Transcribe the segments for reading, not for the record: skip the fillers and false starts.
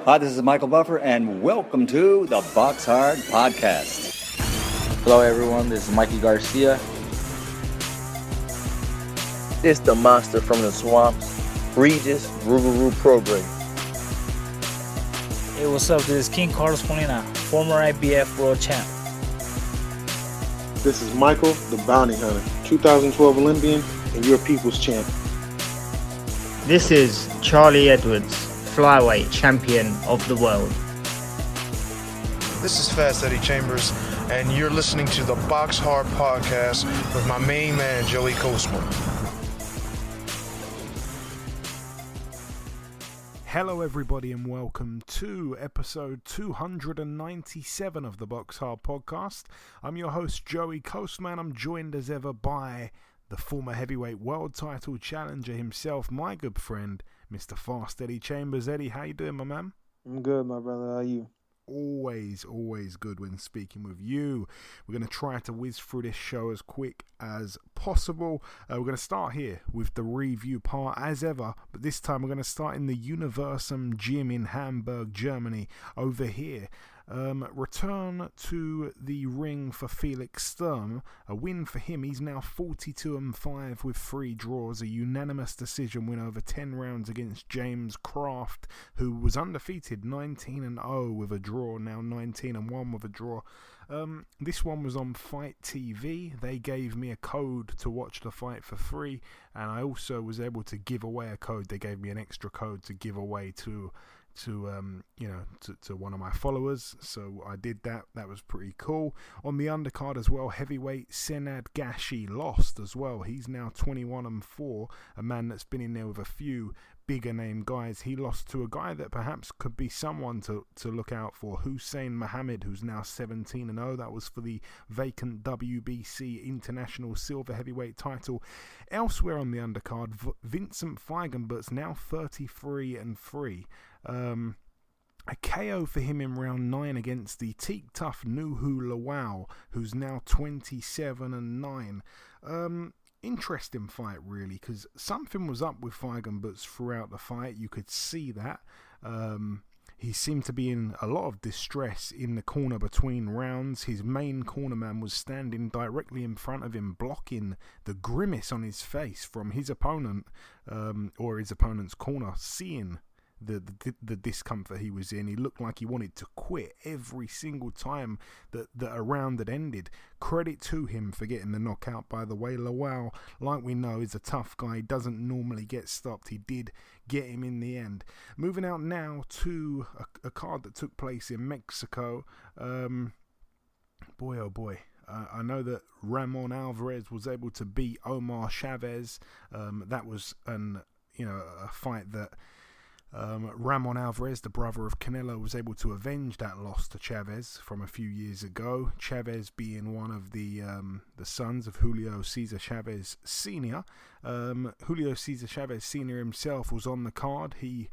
Hi, this is Michael Buffer, and welcome to the BoxHard Podcast. Hello, everyone. This is Mikey Garcia. This the monster from the swamps, Regis Rougarou Prograis. Hey, what's up? This is King Carlos Molina, former IBF world champ. This is Michael, the Bounty Hunter, 2012 Olympian and your people's champ. This is Charlie Edwards, Flyweight champion of the world. This is Fast Eddie Chambers, and you're listening to the BoxHard Podcast with my main man, Joey Coastman. Hello everybody and welcome to episode 297 of the BoxHard Podcast. I'm your host Joey Coastman. I'm joined as ever by the former heavyweight world title challenger himself, my good friend, Mr. Fast Eddie Chambers. Eddie, how you doing, my man? I'm good, my brother. How are you? Always good when speaking with you. We're going to try to whiz through this show as quick as possible. We're going to start here with the review part as ever, but this time we're going to start in the Universum Gym in Hamburg, Germany, over here. Return to the ring for Felix Sturm. A win for him. He's now 42-5 with 3 draws. A unanimous decision win over 10 rounds against James Kraft, who was undefeated 19-0 with a draw. Now 19-1 with a draw. This one was on Fight TV. They gave me a code to watch the fight for free, and I also was able to give away a code. They gave me an extra code to give away to one of my followers, so I did that. That was pretty cool. On the undercard as well, heavyweight Senad Gashi lost as well. He's now 21-4, a man that's been in there with a few bigger name guys. He lost to a guy that perhaps could be someone to look out for, Hussein Mohammed, who's now 17-0. That was for the vacant WBC International Silver Heavyweight title. Elsewhere on the undercard, Vincent Feigenbert's now 33-3. A KO for him in round 9 against the teak tough Nuhu Lawal, who's now 27-9. Interesting fight, really, because something was up with Feigenbert's throughout the fight. You could see that. He seemed to be in a lot of distress in the corner between rounds. His main cornerman was standing directly in front of him, blocking the grimace on his face from his opponent, or his opponent's corner, seeing the discomfort he was in. He looked like he wanted to quit every single time that a round had ended. Credit to him for getting the knockout, by the way. Lawal, like we know, is a tough guy. He doesn't normally get stopped. He did get him in the end. Moving out now to a card that took place in Mexico. Boy, oh boy. I know that Ramon Alvarez was able to beat Omar Chavez. That was a fight that Ramon Alvarez, the brother of Canelo, was able to avenge that loss to Chavez from a few years ago. Chavez being one of the sons of Julio Cesar Chavez Sr. Julio Cesar Chavez Sr. himself was on the card. He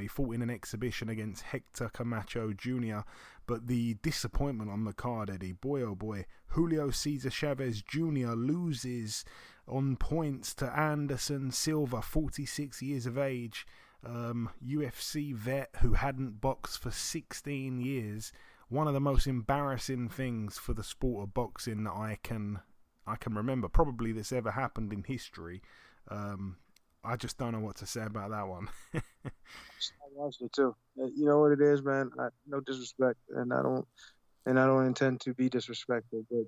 fought in an exhibition against Hector Camacho Jr., but the disappointment on the card, Eddie, boy oh boy, Julio Cesar Chavez Jr. loses on points to Anderson Silva, 46 years of age. UFC vet who hadn't boxed for 16 years. One of the most embarrassing things for the sport of boxing that I can remember, probably that's ever happened in history. I just don't know what to say about that one. I watched it too. You know what it is, man. No disrespect, and I don't intend to be disrespectful, but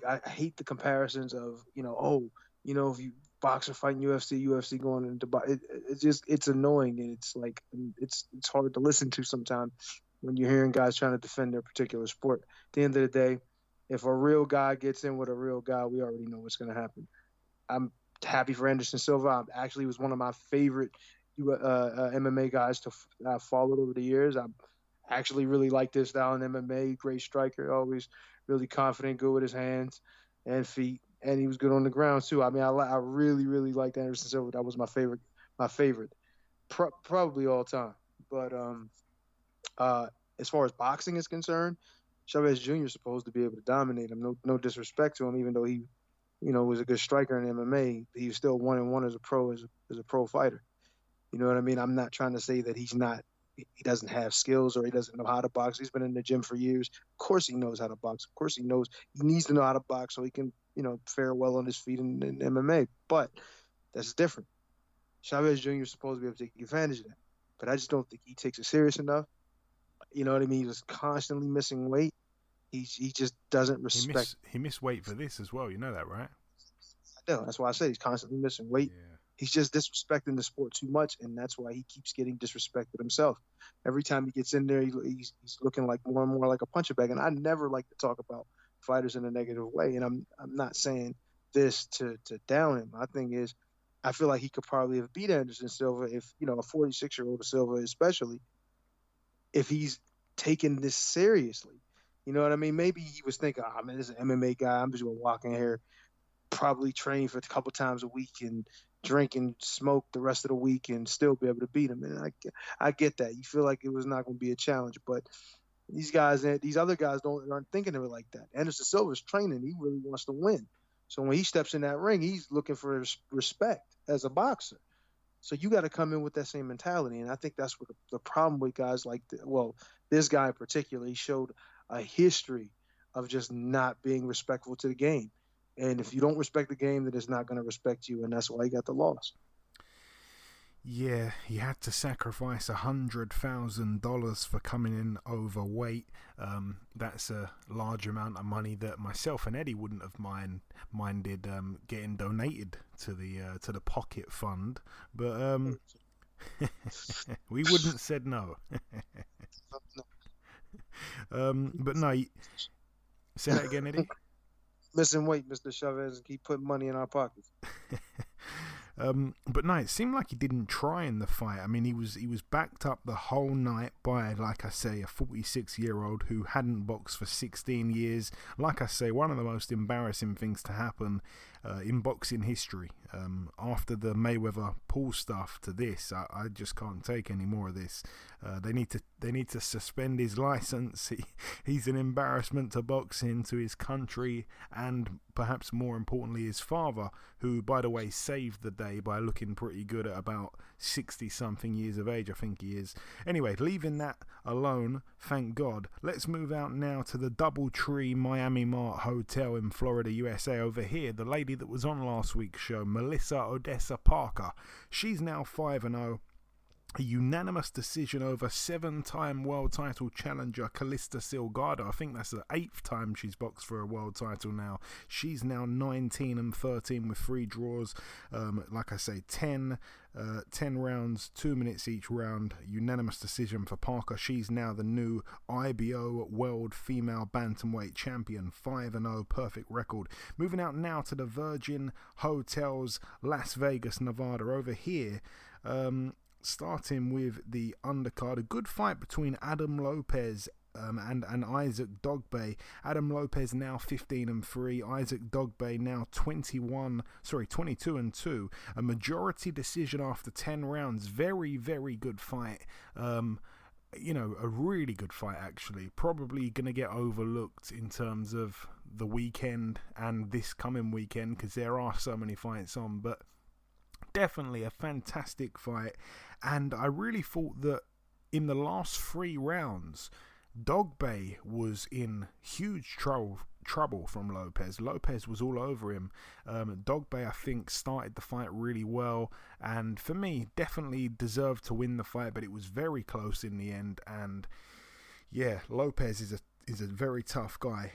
I hate the comparisons of if you boxer fighting UFC going into it's annoying, and it's hard to listen to sometimes when you're hearing guys trying to defend their particular sport. At the end of the day, if a real guy gets in with a real guy, we already know what's going to happen. I'm happy for Anderson Silva. Actually was one of my favorite MMA guys to followed over the years. I actually really like this style in MMA. Great striker, always really confident, good with his hands and feet. And he was good on the ground too. I mean, I really, really liked Anderson Silva. That was my favorite, probably all time. But as far as boxing is concerned, Chavez Jr. is supposed to be able to dominate him. No disrespect to him, even though he, was a good striker in MMA. He was still 1-1 as a pro fighter. You know what I mean? I'm not trying to say that he doesn't have skills or he doesn't know how to box. He's been in the gym for years. Of course he knows how to box. Of course he knows he needs to know how to box so he can, fare well on his feet in MMA. But that's different. Chavez Jr. is supposed to be able to take advantage of that. But I just don't think he takes it serious enough. You know what I mean? He was constantly missing weight. He just doesn't respect. He missed weight for this as well. You know that, right? I know. That's why I say he's constantly missing weight. Yeah. He's just disrespecting the sport too much, and that's why he keeps getting disrespected himself. Every time he gets in there, he's looking like more and more like a punching bag. And I never like to talk about fighters in a negative way. And I'm not saying this to down him. My thing is, I feel like he could probably have beat Anderson Silva if, a 46-year-old Silva especially, if he's taking this seriously. You know what I mean? Maybe he was thinking, man, this is an MMA guy. I'm just going to walk in here, probably train for a couple times a week and drink and smoke the rest of the week and still be able to beat him. And I get that. You feel like it was not going to be a challenge. But these other guys aren't thinking of it like that. Anderson Silva's training. He really wants to win. So when he steps in that ring, he's looking for respect as a boxer. So you got to come in with that same mentality. And I think that's what the problem with guys like, this guy in particular, he showed a history of just not being respectful to the game. And if you don't respect the game, then it's not going to respect you. And that's why he got the loss. Yeah, he had to sacrifice $100,000 for coming in overweight. That's a large amount of money that myself and Eddie wouldn't have minded getting donated to the pocket fund, but we wouldn't said no. But no, say that again, Eddie. Missing weight, Mr. Chavez, and keep putting money in our pockets. But no, it seemed like he didn't try in the fight. I mean, he was backed up the whole night by, like I say, a 46-year-old who hadn't boxed for 16 years. Like I say, one of the most embarrassing things to happen in boxing history. After the Mayweather Paul stuff to this, I just can't take any more of this. They need to suspend his license. He's an embarrassment to boxing, to his country, and perhaps more importantly his father, who, by the way, saved the day by looking pretty good at about 60-something years of age, I think he is. Anyway, leaving that alone, thank God, let's move out now to the Doubletree Miami Mart Hotel in Florida, USA. Over here, the lady that was on last week's show, Melissa Odessa Parker, she's now 5-0. A unanimous decision over 7-time world title challenger Calista Silgado. I think that's the 8th time she's boxed for a world title now. She's now 19-13 with 3 draws. Like I say, 10 rounds, 2 minutes each round. Unanimous decision for Parker. She's now the new IBO World Female Bantamweight Champion. 5-0, perfect record. Moving out now to the Virgin Hotels, Las Vegas, Nevada. Over here, starting with the undercard, a good fight between Adam Lopez and Isaac Dogboe. Adam Lopez now 15-3, Isaac Dogboe now 22-2. A majority decision after 10 rounds. Very, very good fight. A really good fight actually. Probably going to get overlooked in terms of the weekend and this coming weekend because there are so many fights on, but definitely a fantastic fight. And I really thought that in the last 3 rounds, Dogboe was in huge trouble from Lopez. Lopez was all over him. Dogboe, I think, started the fight really well, and for me, definitely deserved to win the fight, but it was very close in the end. And yeah, Lopez is a very tough guy.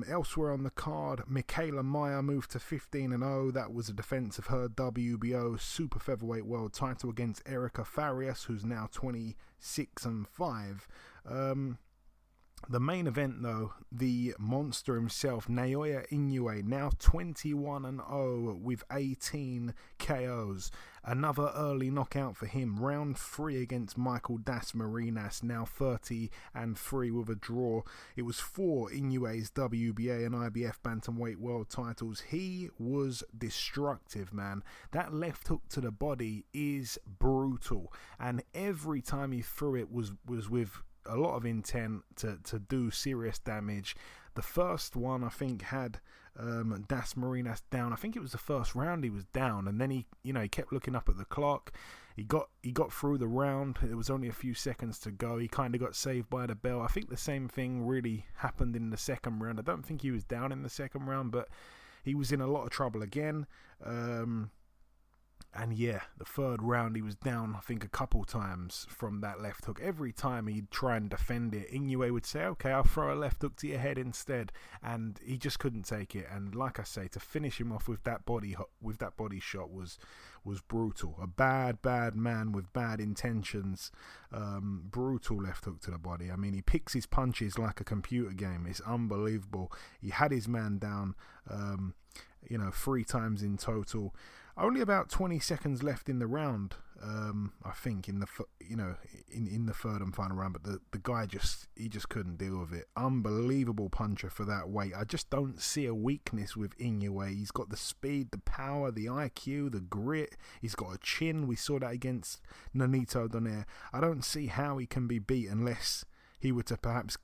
Elsewhere on the card, Michaela Meyer moved to 15-0. That was a defense of her WBO super featherweight world title against Erica Farias, who's now 26-5. The main event, though, the monster himself, Naoya Inoue, now 21-0 with 18 KOs. Another early knockout for him. Round 3 against Michael Das Marinas, now 30-3 with a draw. It was for Inoue's WBA and IBF bantamweight world titles. He was destructive, man. That left hook to the body is brutal, and every time he threw it was with a lot of intent to do serious damage. The first one, I think, had Das Marinas down. I think it was the first round he was down, and then he kept looking up at the clock. He got through the round. There was only a few seconds to go. He kind of got saved by the bell. I think the same thing really happened in the second round. I don't think he was down in the second round, but he was in a lot of trouble again. And yeah, the third round he was down, I think, a couple times from that left hook. Every time he'd try and defend it, Inoue would say, okay, I'll throw a left hook to your head instead. And he just couldn't take it. And like I say, to finish him off with that body shot was brutal. A bad man with bad intentions. Brutal left hook to the body. I mean, he picks his punches like a computer game. It's unbelievable. He had his man down, 3 times in total. Only about 20 seconds left in the round, I think, in the third and final round. But the guy just couldn't deal with it. Unbelievable puncher for that weight. I just don't see a weakness with Inoue. He's got the speed, the power, the IQ, the grit. He's got a chin. We saw that against Nonito Donaire. I don't see how he can be beat unless he were to perhaps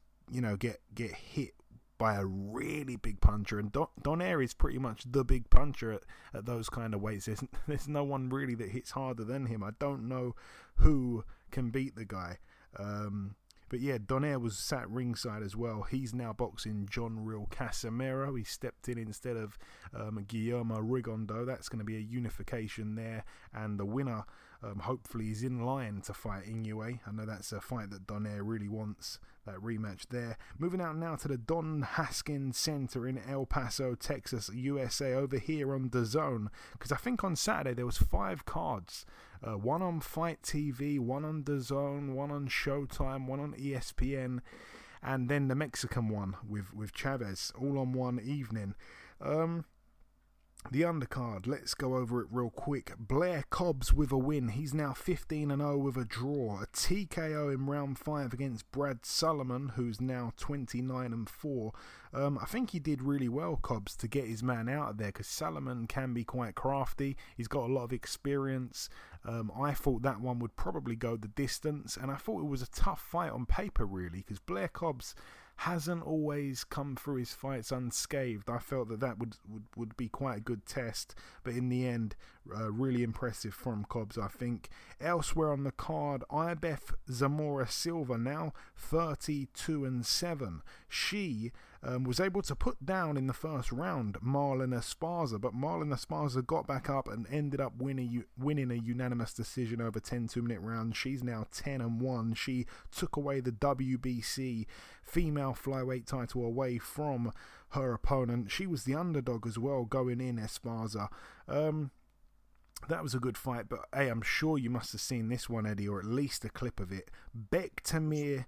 get hit by a really big puncher, and Donaire is pretty much the big puncher at those kind of weights. There's no one really that hits harder than him. I don't know who can beat the guy. But yeah, Donaire was sat ringside as well. He's now boxing John Real Casimero. He stepped in instead of Guillermo Rigondo. That's going to be a unification there, and the winner hopefully is in line to fight Inoue. I know that's a fight that Donaire really wants, that rematch there. Moving out now to the Don Haskins Center in El Paso, Texas, USA, over here on DAZN, because I think on Saturday there was 5 cards. One on Fight TV, one on DAZN, one on Showtime, one on ESPN, and then the Mexican one with Chavez, all on one evening. The undercard, let's go over it real quick. Blair Cobbs with a win. He's now 15-0 with a draw. A TKO in round 5 against Brad Sullivan, who's now 29-4. I think he did really well, Cobbs, to get his man out of there, because Sullivan can be quite crafty. He's got a lot of experience. I thought that one would probably go the distance, and I thought it was a tough fight on paper, really, because Blair Cobbs hasn't always come through his fights unscathed. I felt that would be quite a good test, but in the end, really impressive from Cobbs, I think. Elsewhere on the card, Ibeth Zamora Silva, now 32-7. She was able to put down in the first round Marlen Esparza, but Marlen Esparza got back up and ended up winning a unanimous decision over 10 2-minute rounds. She's now 10-1. She took away the WBC female flyweight title away from her opponent. She was the underdog as well going in, Esparza. That was a good fight, but hey, I'm sure you must have seen this one, Eddie, or at least a clip of it. Bektamir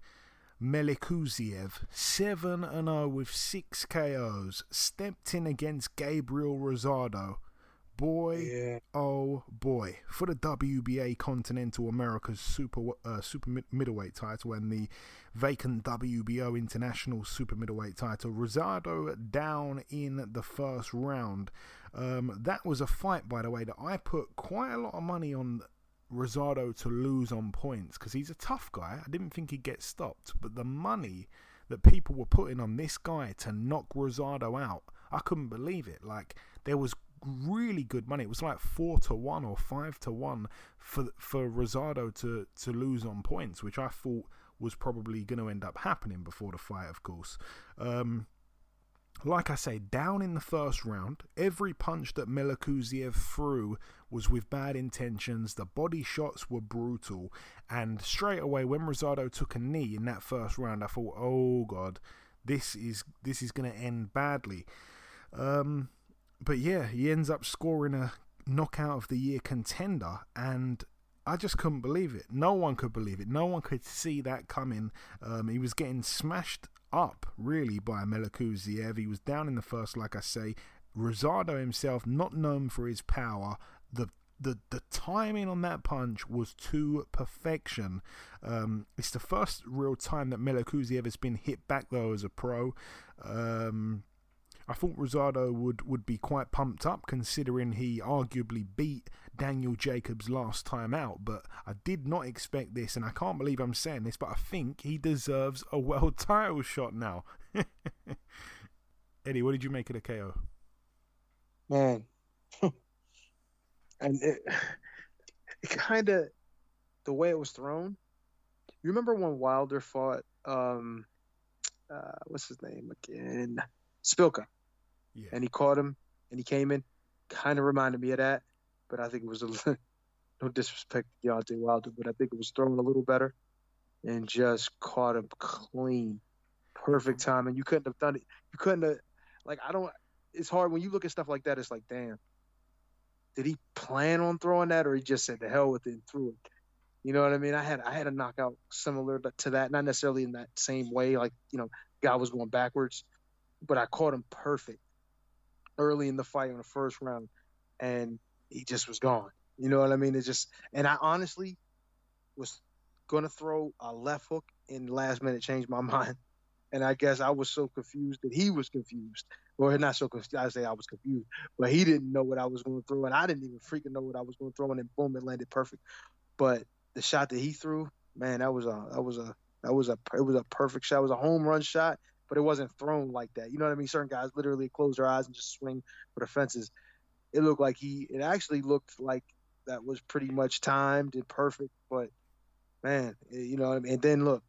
Melikuziev, 7-0 with 6 KOs, stepped in against Gabriel Rosado. Boy, oh boy, for the WBA Continental America's super middleweight title and the vacant WBO International super middleweight title. Rosado down in the first round. That was a fight, by the way, that I put quite a lot of money on Rosado to lose on points, because he's a tough guy. I didn't think he'd get stopped, but the money that people were putting on this guy to knock Rosado out, I couldn't believe it. Like, there was really good money. It was like 4-1 or 5-1 for Rosado to lose on points, which I thought was probably going to end up happening before the fight, of course. Like I say, down in the first round, every punch that Melikuziev threw was with bad intentions. The body shots were brutal, and straight away when Rosado took a knee in that first round, I thought, oh god, this is going to end badly. But yeah, he ends up scoring a knockout of the year contender, and I just couldn't believe it. No one could believe it. No one could see that coming. He was getting smashed up, really, by Melikuziev. He was down in the first, like I say. Rosado himself, not known for his power. The timing on that punch was to perfection. It's the first real time that Melikuziev has been hit back, though, as a pro. I thought Rosado would be quite pumped up, considering he arguably beat Daniel Jacobs last time out, but I did not expect this, and I can't believe I'm saying this, but I think he deserves a world title shot now. Eddie, what did you make of the KO? Man, and it kind of, the way it was thrown. You remember when Wilder fought, what's his name again? Spilka. Yeah. And he caught him, and he came in. Kind of reminded me of that, but I think it was no disrespect to Deontay Wilder, but I think it was thrown a little better, and just caught him clean, perfect timing. You couldn't have done it. You couldn't have, like, I don't. It's hard when you look at stuff like that. It's like, damn, did he plan on throwing that, or he just said the hell with it and threw it? You know what I mean? I had a knockout similar to that, not necessarily in that same way, like, guy was going backwards, but I caught him perfect early in the fight in the first round, and he just was gone. You know what I mean? It just, and I honestly was going to throw a left hook, and last minute changed my mind. And I guess I was so confused that he was confused. Or not so confused, I say I was confused, but he didn't know what I was going to throw, and I didn't even freaking know what I was going to throw, and then boom, it landed perfect. But the shot that he threw, man, it was a perfect shot. It was a home run shot, but it wasn't thrown like that. You know what I mean? Certain guys literally close their eyes and just swing for the fences. It actually looked like that was pretty much timed and perfect. But man, you know what I mean? And then look,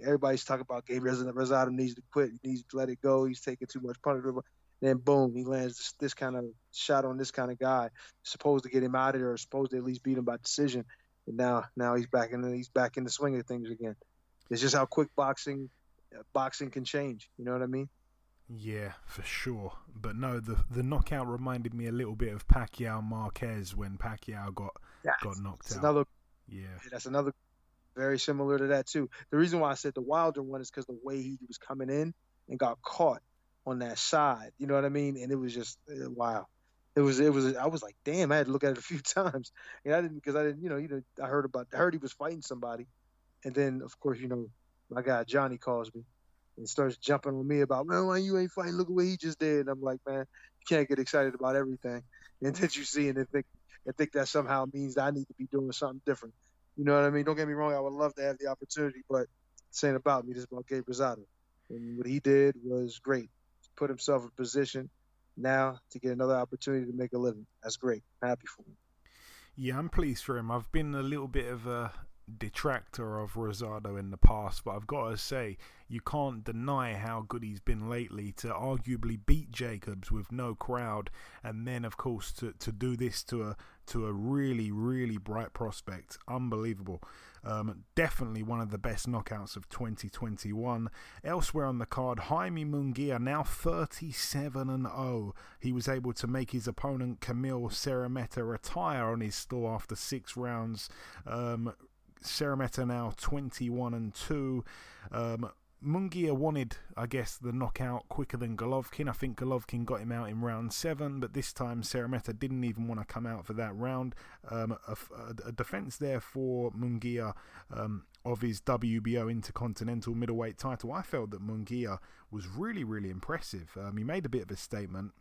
everybody's talking about Gabriel Rosado needs to quit. He needs to let it go. He's taking too much punishment. Then boom, he lands this kind of shot on this kind of guy, supposed to get him out of there, or supposed to at least beat him by decision. And now he's back in the swing of things again. It's just how quick boxing can change. You know what I mean? Yeah, for sure. But no, the knockout reminded me a little bit of Pacquiao Marquez when Pacquiao got knocked out. That's another very similar to that too. The reason why I said the Wilder one is because the way he was coming in and got caught on that side. You know what I mean? And it was just wow. It was. I was like, damn. I had to look at it a few times, and I didn't. I heard he was fighting somebody, and then of course, my guy Johnny calls me and starts jumping on me about, man, why you ain't fighting? Look at what he just did. And I'm like, man, you can't get excited about everything, and then you see and think that somehow means that I need to be doing something different. You know what I mean? Don't get me wrong. I would love to have the opportunity, but this ain't about me. This is about Gabe Rosado. And what he did was great. He put himself in position now to get another opportunity to make a living. That's great. I'm happy for him. Yeah, I'm pleased for him. I've been a little bit of a detractor of Rosado in the past, but I've got to say, you can't deny how good he's been lately to arguably beat Jacobs with no crowd, and then of course to do this to a really, really bright prospect. Unbelievable. Definitely one of the best knockouts of 2021. Elsewhere on the card, Jaime Munguia, now 37-0. He was able to make his opponent Camille Serrameta retire on his store after 6 rounds. Serrameta now 21-2. Munguia wanted, I guess, the knockout quicker than Golovkin. I think Golovkin got him out in round 7, but this time Serrameta didn't even want to come out for that round. A defense there for Munguia of his WBO Intercontinental Middleweight title. I felt that Munguia was really, really impressive. He made a bit of a statement.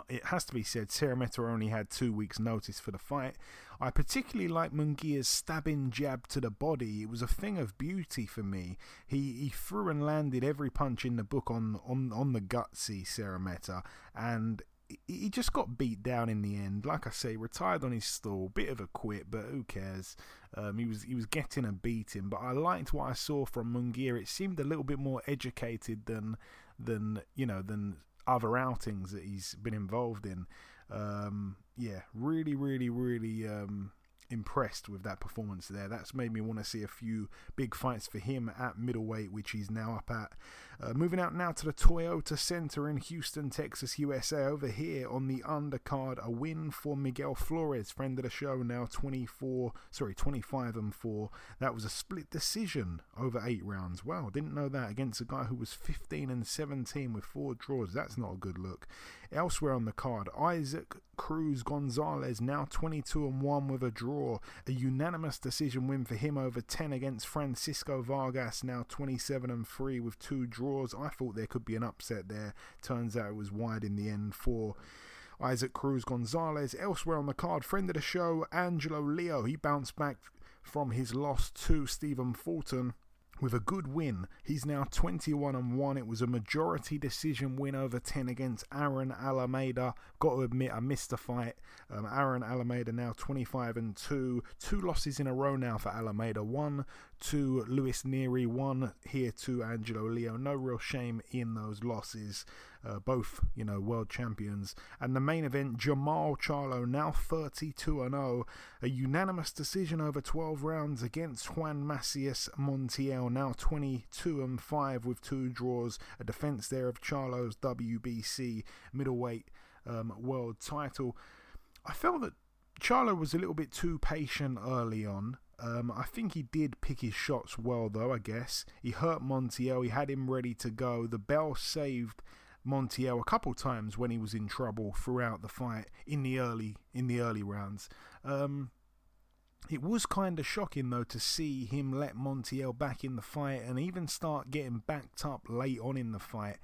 It has to be said, Serrameta only had 2 weeks' notice for the fight. I particularly like Munguia's stabbing jab to the body. It was a thing of beauty for me. He threw and landed every punch in the book on the gutsy Serrameta, and he just got beat down in the end. Like I say, retired on his stall. Bit of a quit, but who cares? He was getting a beating, but I liked what I saw from Munguia. It seemed a little bit more educated than other outings that he's been involved in. Really, really, really impressed with that performance there. That's made me want to see a few big fights for him at middleweight, which he's now up at. Moving out now to the Toyota Center in Houston, Texas, USA. Over here on the undercard, a win for Miguel Flores, friend of the show, now 25-4. That was a split decision over 8 rounds. Wow, didn't know that, against a guy who was 15-17 with 4 draws. That's not a good look. Elsewhere on the card, Isaac Cruz Gonzalez, now 22-1 with a draw draw. A unanimous decision win for him over 10 against Francisco Vargas, now 27-3 with 2 draws. I thought there could be an upset there. Turns out it was wide in the end for Isaac Cruz Gonzalez. Elsewhere on the card, friend of the show, Angelo Leo. He bounced back from his loss to Stephen Fulton with a good win. He's now 21-1. It was a majority decision win over 10 against Aaron Alameda. Got to admit, I missed the fight. Aaron Alameda now 25-2. 2 losses in a row now for Alameda. 1 to Luis Neri, 1 here to Angelo Leo. No real shame in those losses. Both, world champions. And the main event, Jermall Charlo, now 32-0. A unanimous decision over 12 rounds against Juan Macias Montiel, now 22-5 with 2 draws. A defense there of Charlo's WBC Middleweight world title. I felt that Charlo was a little bit too patient early on. I think he did pick his shots well, though, I guess. He hurt Montiel. He had him ready to go. The bell saved Montiel a couple times when he was in trouble throughout the fight in the early rounds. It was kind of shocking though to see him let Montiel back in the fight and even start getting backed up late on in the fight.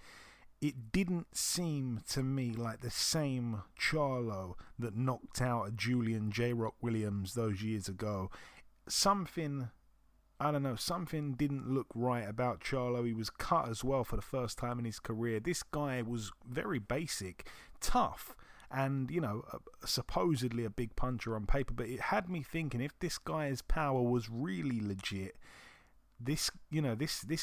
It didn't seem to me like the same Charlo that knocked out a Julian J. Rock Williams those years ago. Something didn't look right about Charlo. He was cut as well for the first time in his career. This guy was very basic, tough, and, supposedly a big puncher on paper. But it had me thinking, if this guy's power was really legit, this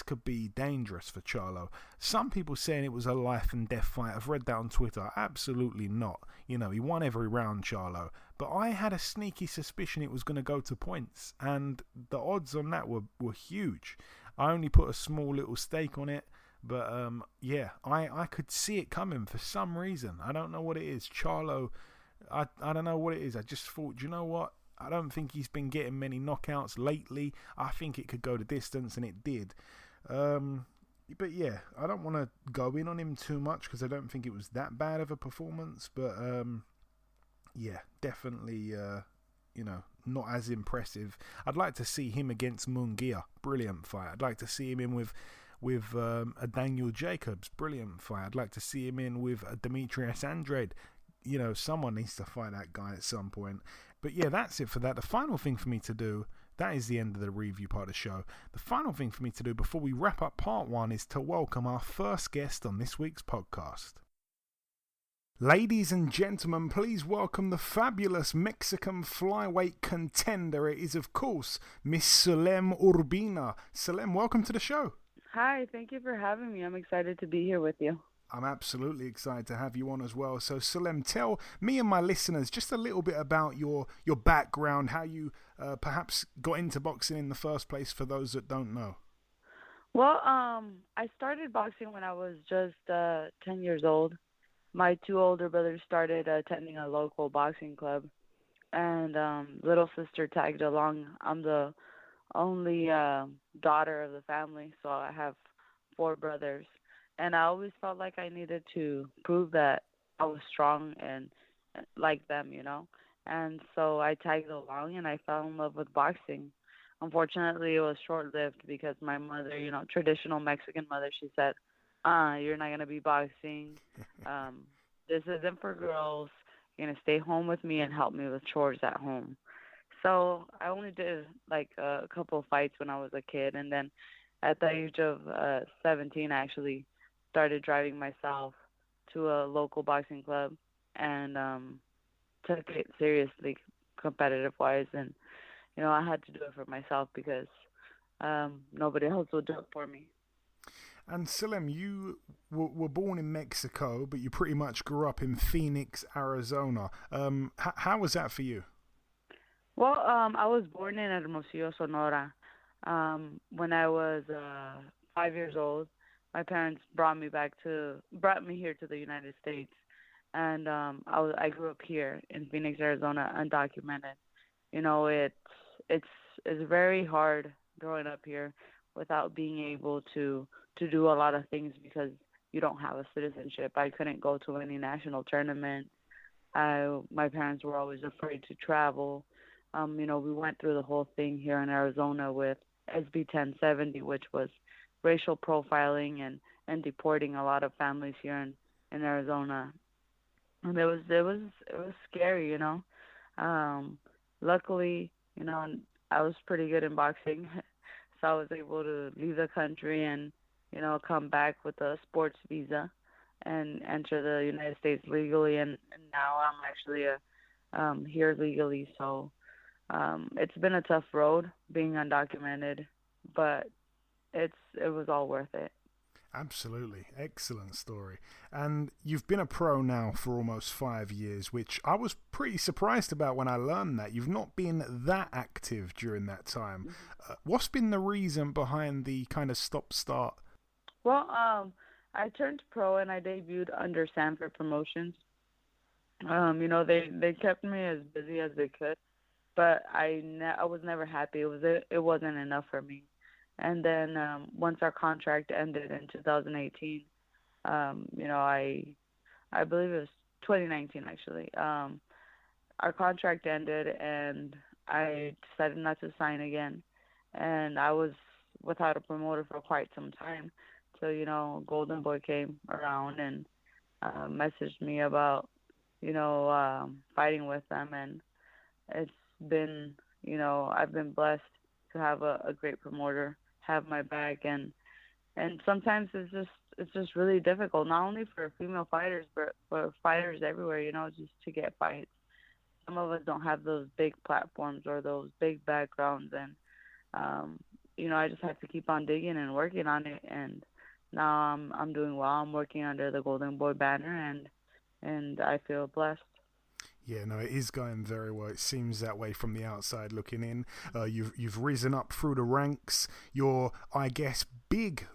could be dangerous for Charlo. Some people saying it was a life and death fight. I've read that on Twitter. Absolutely not. He won every round, Charlo. But I had a sneaky suspicion it was going to go to points, and the odds on that were huge. I only put a small little stake on it, but I could see it coming for some reason. I don't know what it is. Charlo, I don't know what it is. I just thought, you know what? I don't think he's been getting many knockouts lately. I think it could go the distance, and it did. But yeah, I don't want to go in on him too much because I don't think it was that bad of a performance. But yeah, definitely, not as impressive. I'd like to see him against Munguia. Brilliant fight. I'd like to see him in with a Daniel Jacobs. Brilliant fight. I'd like to see him in with a Demetrius Andrade. Someone needs to fight that guy at some point. But yeah, that's it for that. The final thing for me to do, that is the end of the review part of the show. The final thing for me to do before we wrap up part 1 is to welcome our first guest on this week's podcast. Ladies and gentlemen, please welcome the fabulous Mexican flyweight contender. It is, of course, Miss Sulem Urbina. Sulem, welcome to the show. Hi, thank you for having me. I'm excited to be here with you. I'm absolutely excited to have you on as well. So, Sulem, tell me and my listeners just a little bit about your background, how you perhaps got into boxing in the first place for those that don't know. Well, I started boxing when I was just 10 years old. My 2 older brothers started attending a local boxing club, and little sister tagged along. I'm the only daughter of the family, so I have 4 brothers. And I always felt like I needed to prove that I was strong and like them, And so I tagged along and I fell in love with boxing. Unfortunately, it was short-lived because my mother, traditional Mexican mother, she said, you're not going to be boxing. This isn't for girls. You're going to stay home with me and help me with chores at home. So I only did like a couple of fights when I was a kid. And then at the age of 17, I actually started driving myself to a local boxing club and took it seriously competitive-wise. And, I had to do it for myself because nobody else would do it for me. And Sulem, you were born in Mexico, but you pretty much grew up in Phoenix, Arizona. How was that for you? Well, I was born in Hermosillo, Sonora. When I was 5 years old, my parents brought me here to the United States, and I grew up here in Phoenix, Arizona, undocumented. It's very hard growing up here without being able to do a lot of things because you don't have a citizenship. I couldn't go to any national tournament. My parents were always afraid to travel. We went through the whole thing here in Arizona with SB 1070, which was racial profiling and deporting a lot of families here in Arizona. And it was scary. Luckily, I was pretty good in boxing, so I was able to leave the country and come back with a sports visa and enter the United States legally, and now I'm actually here legally. So it's been a tough road being undocumented, but it was all worth it. Absolutely. Excellent story. And you've been a pro now for almost 5 years, which I was pretty surprised about when I learned that. You've not been that active during that time. What's been the reason behind the kind of stop-start? Well, I turned pro and I debuted under Sanford Promotions. They kept me as busy as they could, but I was never happy. It wasn't enough for me. And then once our contract ended in 2018, I believe it was 2019 actually. Our contract ended and I decided not to sign again. And I was without a promoter for quite some time. So, Golden Boy came around and messaged me about, fighting with them. And it's been, I've been blessed to have a great promoter have my back, and sometimes it's just really difficult, not only for female fighters but for fighters everywhere, just to get fights. Some of us don't have those big platforms or those big backgrounds, and I just have to keep on digging and working on it, and now I'm doing well. I'm working under the Golden Boy banner, and I feel blessed. Yeah, no, it is going very well. It seems that way from the outside looking in. You've risen up through the ranks. Your, I guess, big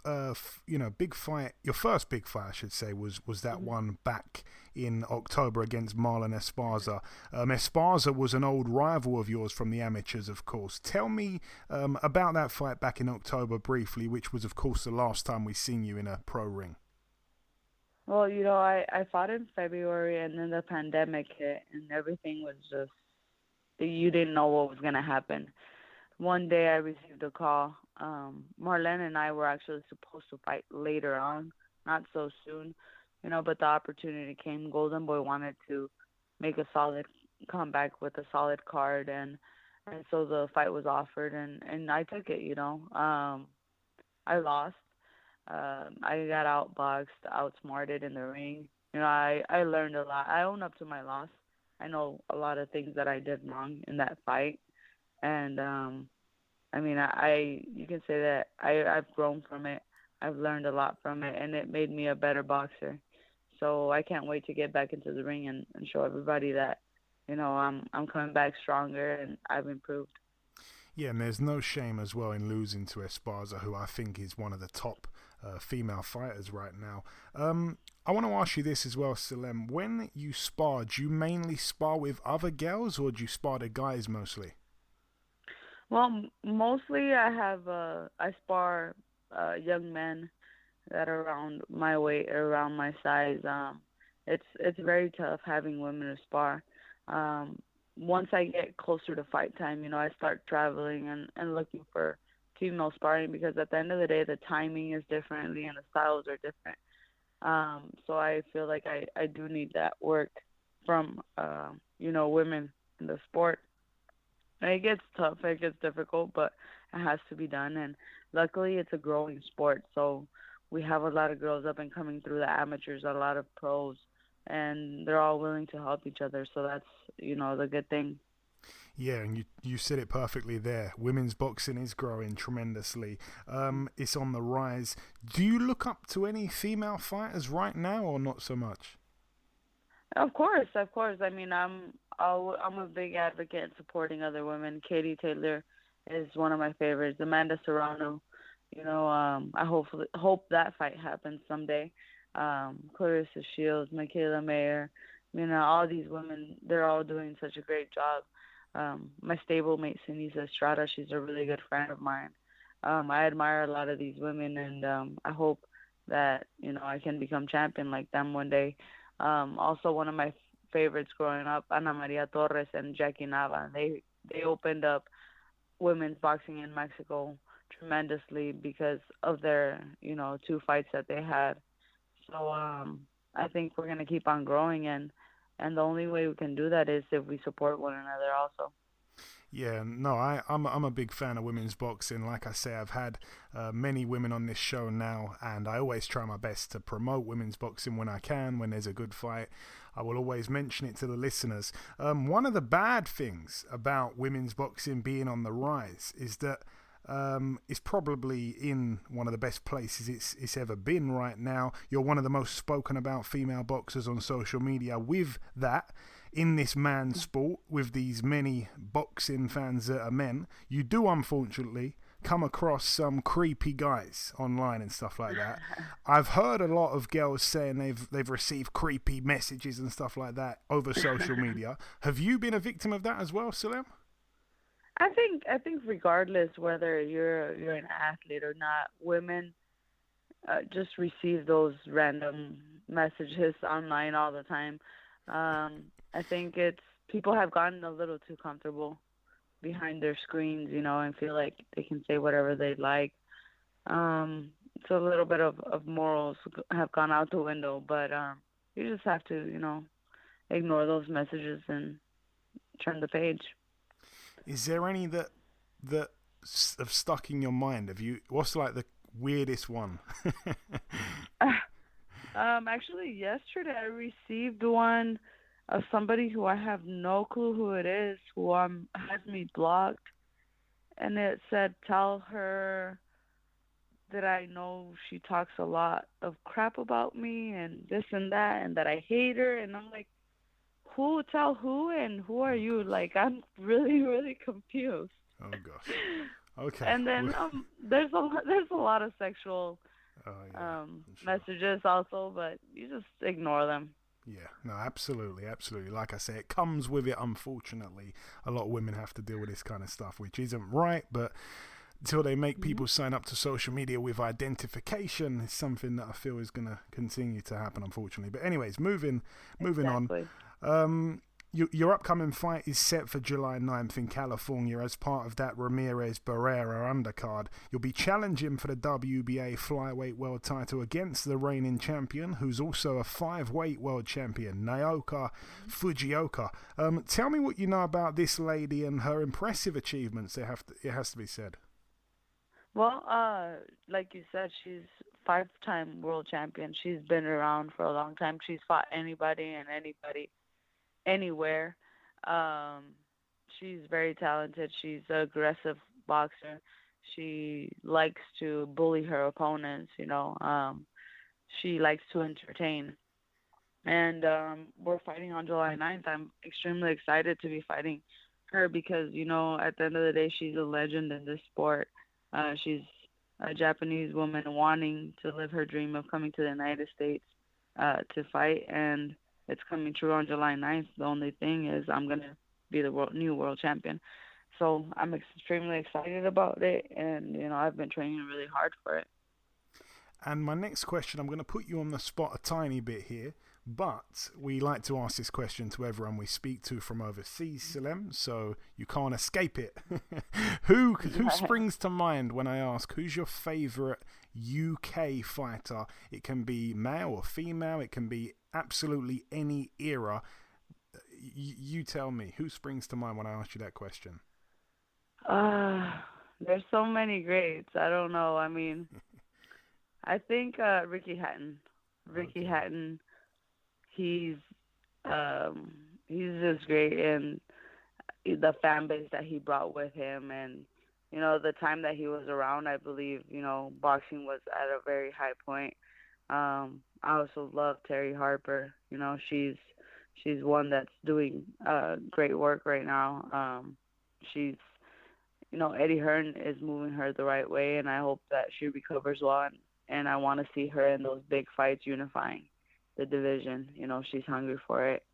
fight. Your first big fight, I should say, was that one back in October against Marlen Esparza. Esparza was an old rival of yours from the amateurs, of course. Tell me about that fight back in October briefly, which was, of course, the last time we seen you in a pro ring. Well, I fought in February, and then the pandemic hit, and everything was just, you didn't know what was going to happen. One day I received a call. Marlen and I were actually supposed to fight later on, not so soon, but the opportunity came. Golden Boy wanted to make a solid comeback with a solid card, and so the fight was offered, and I took it, I lost. I got outboxed, outsmarted in the ring. I learned a lot. I own up to my loss. I know a lot of things that I did wrong in that fight. And, you can say that I've grown from it. I've learned a lot from it, and it made me a better boxer. So I can't wait to get back into the ring and show everybody that, I'm coming back stronger and I've improved. Yeah, and there's no shame as well in losing to Esparza, who I think is one of the top female fighters right now. I want to ask you this as well, Sulem. When you spar, do you mainly spar with other girls, or do you spar the guys mostly? Well, mostly I spar young men that are around my weight or around my size. It's very tough having women to spar. Once I get closer to fight time, I start traveling and looking for female sparring, because at the end of the day, the timing is different and the styles are different. So I feel like I do need that work from, women in the sport. And it gets tough, it gets difficult, but it has to be done. And luckily, it's a growing sport. So we have a lot of girls up and coming through the amateurs, a lot of pros, and they're all willing to help each other. So that's, the good thing. Yeah, and you said it perfectly there. Women's boxing is growing tremendously. It's on the rise. Do you look up to any female fighters right now, or not so much? Of course. I mean, I'm a big advocate in supporting other women. Katie Taylor is one of my favorites. Amanda Serrano, I hope that fight happens someday. Clarissa Shields, Michaela Mayer, all these women, they're all doing such a great job. My stablemate, Sinisa Estrada, she's a really good friend of mine. I admire a lot of these women, and I hope that, I can become champion like them one day. Also, one of my favorites growing up, Ana Maria Torres and Jackie Nava, they opened up women's boxing in Mexico tremendously because of their, 2 fights that they had. So I think we're going to keep on growing, and the only way we can do that is if we support one another also. Yeah, no, I'm a big fan of women's boxing. Like I say, I've had many women on this show now, and I always try my best to promote women's boxing when I can, when there's a good fight. I will always mention it to the listeners. One of the bad things about women's boxing being on the rise is that it's probably in one of the best places it's ever been right now. You're one of the most spoken about female boxers on social media. With that, in this man's sport, with these many boxing fans that are men, you do unfortunately come across some creepy guys online and stuff like that. I've heard a lot of girls saying they've received creepy messages and stuff like that over social media. Have you been a victim of that as well, Sulem? I think regardless whether you're an athlete or not, women just receive those random messages online all the time. I think people have gotten a little too comfortable behind their screens, and feel like they can say whatever they like. So a little bit of morals have gone out the window, but you just have to, ignore those messages and turn the page. Is there any that have stuck in your mind? What's like the weirdest one? Actually, yesterday I received one of somebody who I have no clue who it is, who has me blocked, and it said, "Tell her that I know she talks a lot of crap about me and this and that I hate her." And I'm like, who? Tell who? And who are you? Like, I'm really, really confused. Oh gosh. Okay. And then there's a lot of sexual messages also, but you just ignore them. Yeah, no, absolutely. Like I say, it comes with it, unfortunately. A lot of women have to deal with this kind of stuff, which isn't right, but until they make people sign up to social media with identification, it's something that I feel is going to continue to happen, unfortunately. But anyways, moving on. Your upcoming fight is set for July 9th in California as part of that Ramirez-Barrera undercard. You'll be challenging for the WBA Flyweight World title against the reigning champion, who's also a 5-weight world champion, Naoko Fujioka. Tell me what you know about this lady and her impressive achievements, it has to be said. Well, like you said, she's 5-time world champion. She's been around for a long time. She's fought anybody and anywhere. She's very talented. She's an aggressive boxer. She likes to bully her opponents, she likes to entertain. And we're fighting on July 9th. I'm extremely excited to be fighting her because, at the end of the day, she's a legend in this sport. She's a Japanese woman wanting to live her dream of coming to the United States to fight, and it's coming true on July 9th. The only thing is I'm going to be the new world champion. So I'm extremely excited about it, and, I've been training really hard for it. And my next question, I'm going to put you on the spot a tiny bit here, but we like to ask this question to everyone we speak to from overseas, Sulem, so you can't escape it. Who springs to mind when I ask who's your favourite UK fighter? It can be male or female, it can be absolutely any era. You tell me, who springs to mind when I ask you that question? There's so many greats. I don't know. I mean, I think Ricky Hatton. Ricky Hatton. He's just great, and the fan base that he brought with him, and the time that he was around, I believe boxing was at a very high point. I also love Terry Harper. She's one that's doing great work right now. She's Eddie Hearn is moving her the right way, and I hope that she recovers well, and I want to see her in those big fights unifying the division. She's hungry for it.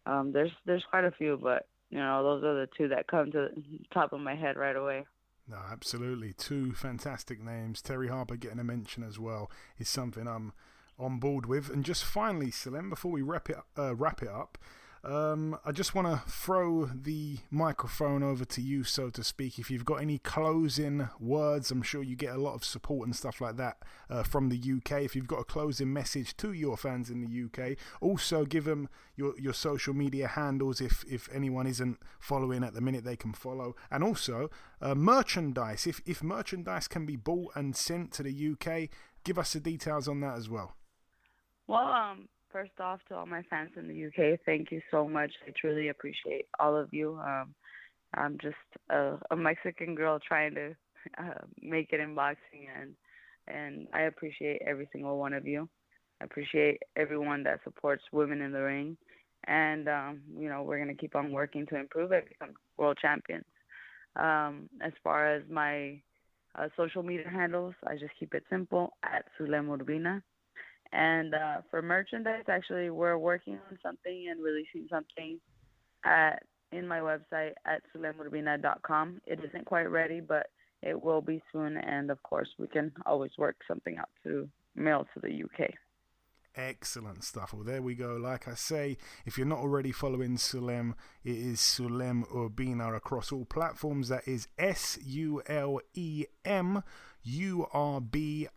There's quite a few, but those are the two that come to the top of my head right away. No, absolutely. Two fantastic names. Terry Harper getting a mention as well is something I'm on board with. And just finally, Sulem, before we wrap it up, I just want to throw the microphone over to you, so to speak. If you've got any closing words, I'm sure you get a lot of support and stuff like that from the UK. If you've got a closing message to your fans in the UK, also give them your social media handles if anyone isn't following at the minute, they can follow. And also merchandise. If merchandise can be bought and sent to the UK, give us the details on that as well. Well, first off, to all my fans in the UK, thank you so much. I truly appreciate all of you. I'm just a Mexican girl trying to make it in boxing, and I appreciate every single one of you. I appreciate everyone that supports women in the ring, and we're going to keep on working to improve it, become world champions. As far as my social media handles, I just keep it simple, at Sulem Urbina. And for merchandise, actually, we're working on something and releasing something in my website at sulemurbina.com. It isn't quite ready, but it will be soon. And, of course, we can always work something out to mail to the UK. Excellent stuff. Well, there we go. Like I say, if you're not already following Sulem, it is Sulem Urbina across all platforms. That is SULEM URBINA.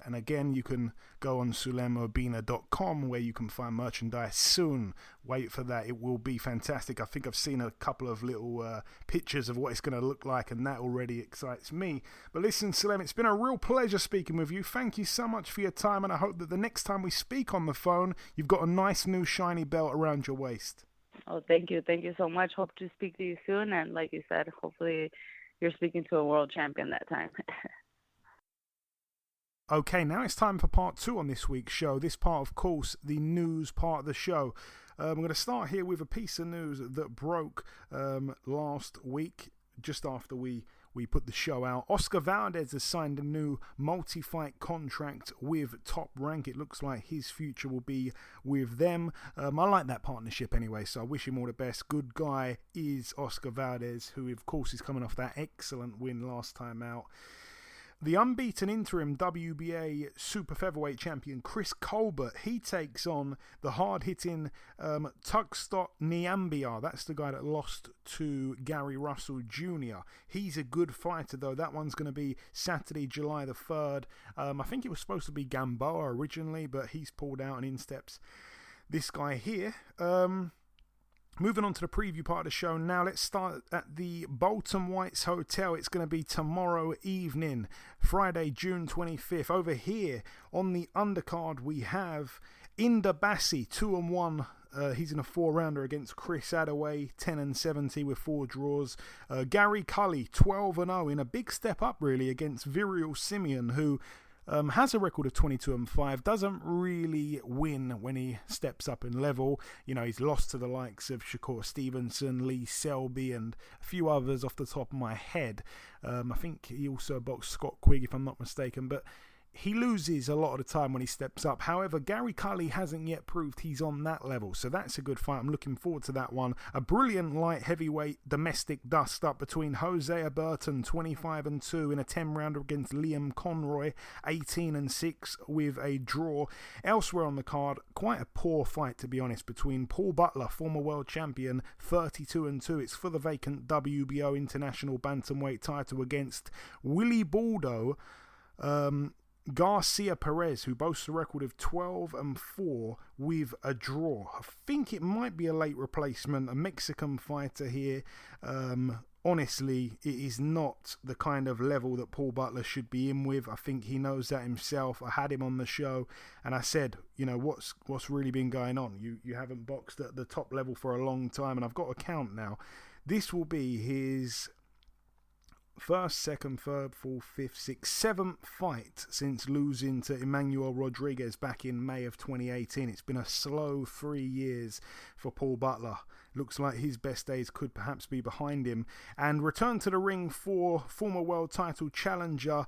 And again, you can go on sulemurbina.com where you can find merchandise soon. Wait for that. It will be fantastic. I think I've seen a couple of little pictures of what it's going to look like, and that already excites me. But listen, Sulem, it's been a real pleasure speaking with you. Thank you so much for your time, and I hope that the next time we speak on the phone, you've got a nice new shiny belt around your waist. Oh, thank you. Thank you so much. Hope to speak to you soon. And like you said, hopefully you're speaking to a world champion that time. Okay, now it's time for part 2 on this week's show. This part, of course, the news part of the show. I'm going to start here with a piece of news that broke last week, just after we put the show out. Oscar Valdez has signed a new multi-fight contract with Top Rank. It looks like his future will be with them. I like that partnership anyway, so I wish him all the best. Good guy is Oscar Valdez, who of course is coming off that excellent win last time out. The unbeaten interim WBA super featherweight champion Chris Colbert, he takes on the hard-hitting Tuxtot Niambia. That's the guy that lost to Gary Russell Jr. He's a good fighter, though. That one's going to be Saturday, July the 3rd. I think it was supposed to be Gamboa originally, but he's pulled out, and in steps this guy here. Moving on to the preview part of the show now, let's start at the Bolton Whites Hotel. It's going to be tomorrow evening, Friday, June 25th. Over here on the undercard, we have Inder Bassi, 2-1. He's in a 4-rounder against Chris Adaway, 10-70 with 4 draws. Gary Cully, 12-0 in a big step up, really, against Virial Simeon, who has a record of 22-5, doesn't really win when he steps up in level. You know, he's lost to the likes of Shakur Stevenson, Lee Selby, and a few others off the top of my head. I think he also boxed Scott Quigg, if I'm not mistaken, but he loses a lot of the time when he steps up. However, Gary Cully hasn't yet proved he's on that level, so that's a good fight. I'm looking forward to that one. A brilliant light heavyweight domestic dust-up between Hosea Burton, 25-2, in a 10-rounder against Liam Conroy, 18-6 with a draw. Elsewhere on the card, quite a poor fight, to be honest, between Paul Butler, former world champion, 32-2. It's for the vacant WBO International Bantamweight title against Willie Baldo, Garcia Perez, who boasts a record of 12-4 with a draw. I think it might be a late replacement, a Mexican fighter here. Honestly, it is not the kind of level that Paul Butler should be in with. I think he knows that himself. I had him on the show and I said, you know, what's really been going on? You haven't boxed at the top level for a long time, and I've got a count now. This will be his first, second, third, fourth, fifth, sixth, seventh fight since losing to Emmanuel Rodriguez back in May of 2018. It's been a slow 3 years for Paul Butler. Looks like his best days could perhaps be behind him. And return to the ring for former world title challenger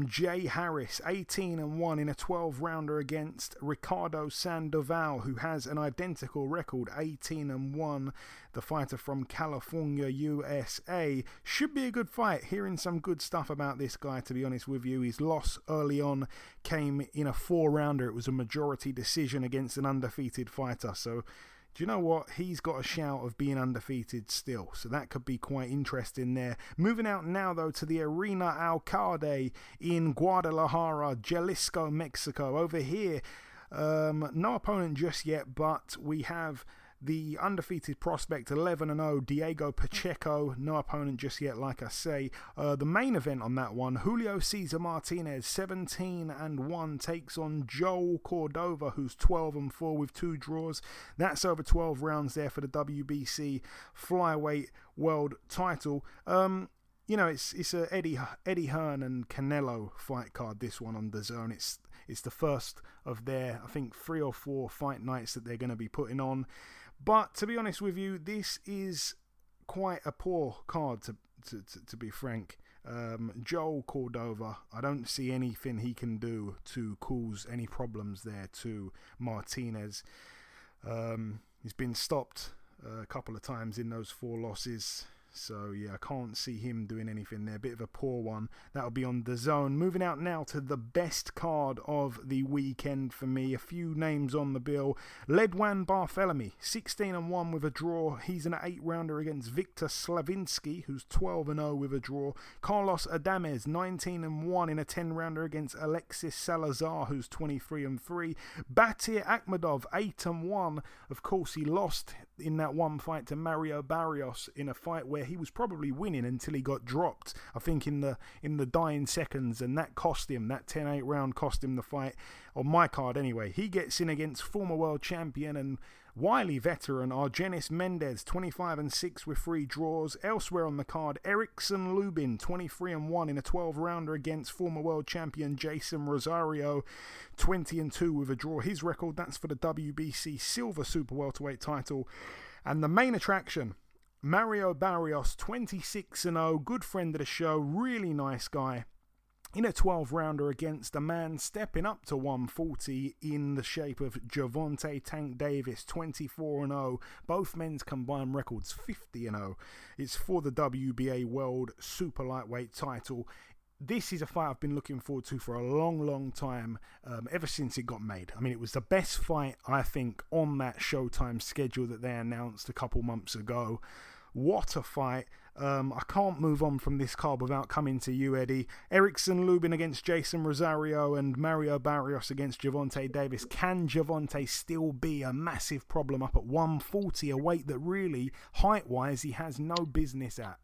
Jay Harris, 18-1 in a 12-rounder against Ricardo Sandoval, who has an identical record, 18-1. The fighter from California, USA. Should be a good fight. Hearing some good stuff about this guy, to be honest with you. His loss early on came in a 4-rounder. It was a majority decision against an undefeated fighter. So, do you know what? He's got a shout of being undefeated still, so that could be quite interesting there. Moving out now, though, to the Arena Alcalde in Guadalajara, Jalisco, Mexico. Over here, no opponent just yet, but we have the undefeated prospect 11-0 Diego Pacheco, no opponent just yet, like I say. The main event on that one, Julio Cesar Martinez 17-1 takes on Joel Cordova, who's 12-4 with 2 draws. That's over 12 rounds there for the WBC Flyweight World title. You know, it's a Eddie Hearn and Canelo fight card, this one on DAZN. It's the first of their, I think, 3 or 4 fight nights that they're going to be putting on. But to be honest with you, this is quite a poor card, to be frank. Joel Cordova, I don't see anything he can do to cause any problems there to Martinez. He's been stopped a couple of times in those 4 losses. So, yeah, I can't see him doing anything there. Bit of a poor one. That'll be on DAZN. Moving out now to the best card of the weekend for me. A few names on the bill. Ledwan Barthélemy, 16-1 with a draw. He's an 8-rounder against Victor Slavinsky, who's 12-0 with a draw. Carlos Adames, 19-1 in a 10-rounder against Alexis Salazar, who's 23-3. Batir Akhmedov, 8-1. Of course, he lost in that one fight to Mario Barrios in a fight where he was probably winning until he got dropped, I think in the dying seconds, and that cost him, that 10-8 round cost him the fight, on my card anyway. He gets in against former world champion and wily veteran Argenis Mendez, 25-6 with 3 draws. Elsewhere on the card, Erickson Lubin, 23-1 in a 12-rounder against former world champion Jason Rosario, 20-2 with a draw. His record, that's for the WBC Silver Super Welterweight title. And the main attraction, Mario Barrios, 26-0, good friend of the show, really nice guy, in a 12-rounder against a man stepping up to 140 in the shape of Gervonta Tank Davis, 24-0. Both men's combined records 50-0. It's for the WBA World Super Lightweight title. This is a fight I've been looking forward to for a long, long time, ever since it got made. I mean, it was the best fight, I think, on that Showtime schedule that they announced a couple months ago. What a fight. I can't move on from this card without coming to you, Eddie. Erickson Lubin against Jason Rosario and Mario Barrios against Gervonta Davis. Can Gervonta still be a massive problem up at 140, a weight that really, height-wise, he has no business at?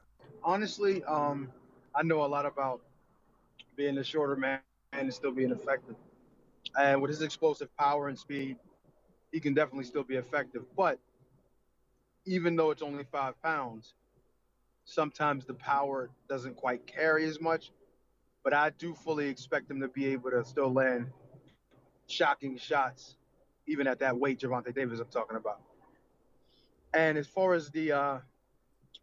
Honestly, I know a lot about being a shorter man and still being effective. And with his explosive power and speed, he can definitely still be effective. But even though it's only 5 pounds, sometimes the power doesn't quite carry as much. But I do fully expect him to be able to still land shocking shots, even at that weight Gervonta Davis I'm talking about. And as far as the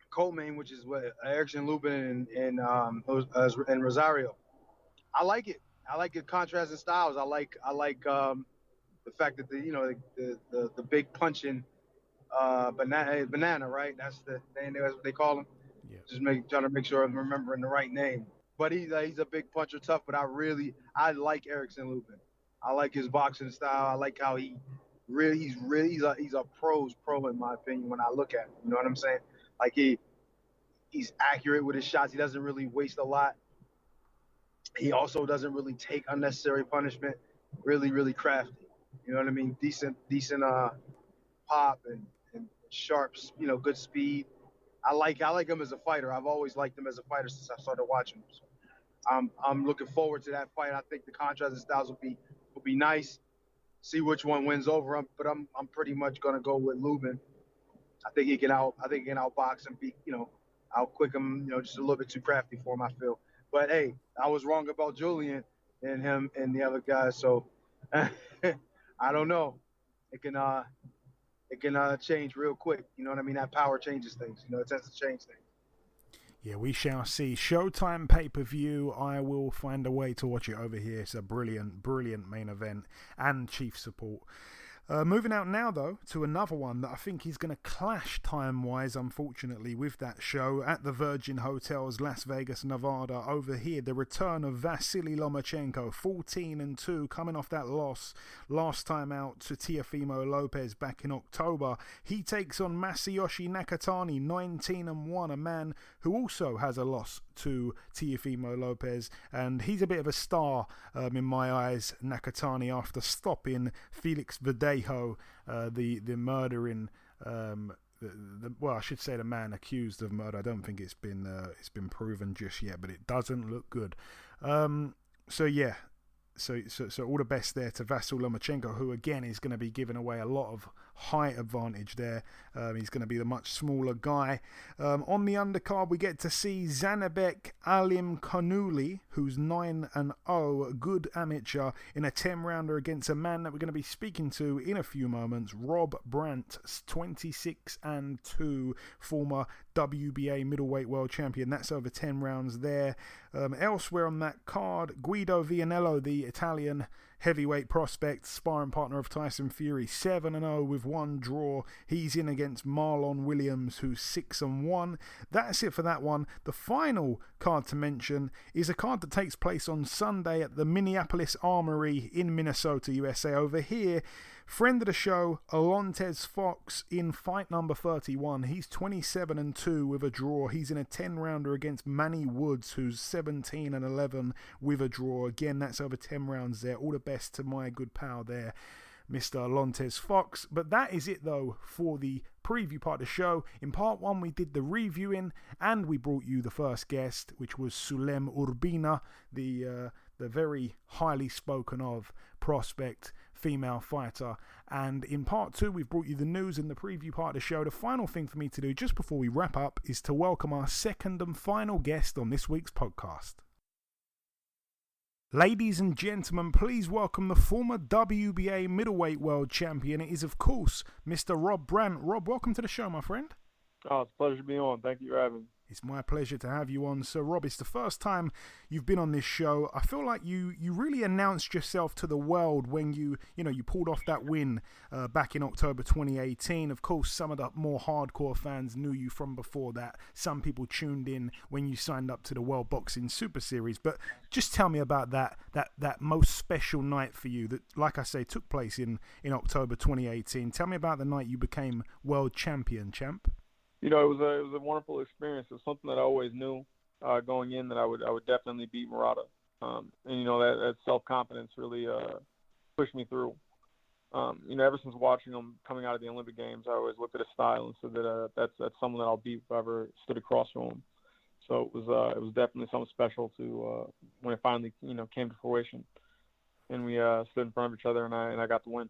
co-main, which is what Erickson Lubin and Rosario, I like it. I like the contrasting styles. I like the fact that the big punching banana, right? That's the name. That's what they call him. Yeah. Just trying to make sure I'm remembering the right name. But he's a big puncher, tough. But I like Erickson Lubin. I like his boxing style. I like how he's a pro's pro in my opinion when I look at him. You know what I'm saying? Like he's accurate with his shots. He doesn't really waste a lot. He also doesn't really take unnecessary punishment. Really, really crafty. You know what I mean? Decent pop and sharp, good speed. I like him as a fighter. I've always liked him as a fighter since I started watching him. So I'm looking forward to that fight. I think the contrasting styles will be nice. See which one wins over him, but I'm pretty much gonna go with Lubin. I think he can outbox and be, outquick him, just a little bit too crafty for him, I feel. But hey, I was wrong about Julian and him and the other guys, so I don't know. It can change real quick. You know what I mean? That power changes things. It tends to change things. Yeah, we shall see. Showtime pay-per-view. I will find a way to watch it over here. It's a brilliant, brilliant main event and chief support. Moving out now, though, to another one that I think is going to clash time-wise, unfortunately, with that show at the Virgin Hotels, Las Vegas, Nevada. Over here, the return of Vasily Lomachenko, 14-2, coming off that loss last time out to Teofimo Lopez back in October. He takes on Masayoshi Nakatani, 19-1, a man who also has a loss to Teofimo Lopez, and he's a bit of a star in my eyes, Nakatani, after stopping Felix Verdejo, the murdering, well, I should say the man accused of murder. I don't think it's been proven just yet, but it doesn't look good. So all the best there to Vasyl Lomachenko, who again is going to be giving away a lot of height advantage there. He's going to be the much smaller guy. On the undercard, we get to see Zhanibek Alimkhanuly, who's 9-0, a good amateur, in a 10-rounder against a man that we're going to be speaking to in a few moments, Rob Brant, 26-2, former WBA Middleweight World Champion. That's over 10 rounds there. Elsewhere on that card, Guido Vianello, the Italian heavyweight prospect, sparring partner of Tyson Fury, 7-0 with one draw. He's in against Marlon Williams, who's 6-1. That's it for that one. The final card to mention is a card that takes place on Sunday at the Minneapolis Armory in Minnesota, USA. Over here, friend of the show, Alontes Fox, in fight number 31. He's 27-2 with a draw. He's in a 10-rounder against Manny Woods, who's 17-11 with a draw. Again, that's over 10 rounds there. All the best to my good pal there, Mr. Alontes Fox. But that is it, though, for the preview part of the show. In part one, we did the reviewing, and we brought you the first guest, which was Sulem Urbina, the very highly spoken of prospect female fighter. And in part two, we've brought you the news and the preview part of the show. The final thing for me to do just before we wrap up is to welcome our second and final guest on this week's podcast. Ladies and gentlemen, please welcome the former WBA Middleweight World Champion. It is, of course, Mr. Rob Brant. Rob, welcome to the show, my friend. Oh, it's a pleasure to be on. Thank you for having me. It's my pleasure to have you on. So, Rob, it's the first time you've been on this show. I feel like you really announced yourself to the world when you pulled off that win back in October 2018. Of course, some of the more hardcore fans knew you from before that. Some people tuned in when you signed up to the World Boxing Super Series. But just tell me about that most special night for you that, like I say, took place in October 2018. Tell me about the night you became world champion, champ. You know, it was a wonderful experience. It was something that I always knew going in that I would definitely beat Murata. And you know, that self-confidence really pushed me through. You know, ever since watching him coming out of the Olympic Games, I always looked at his style and said that that's someone that I'll beat if I ever stood across from him. So it was definitely something special to when it finally came to fruition, and we stood in front of each other, and I got the win.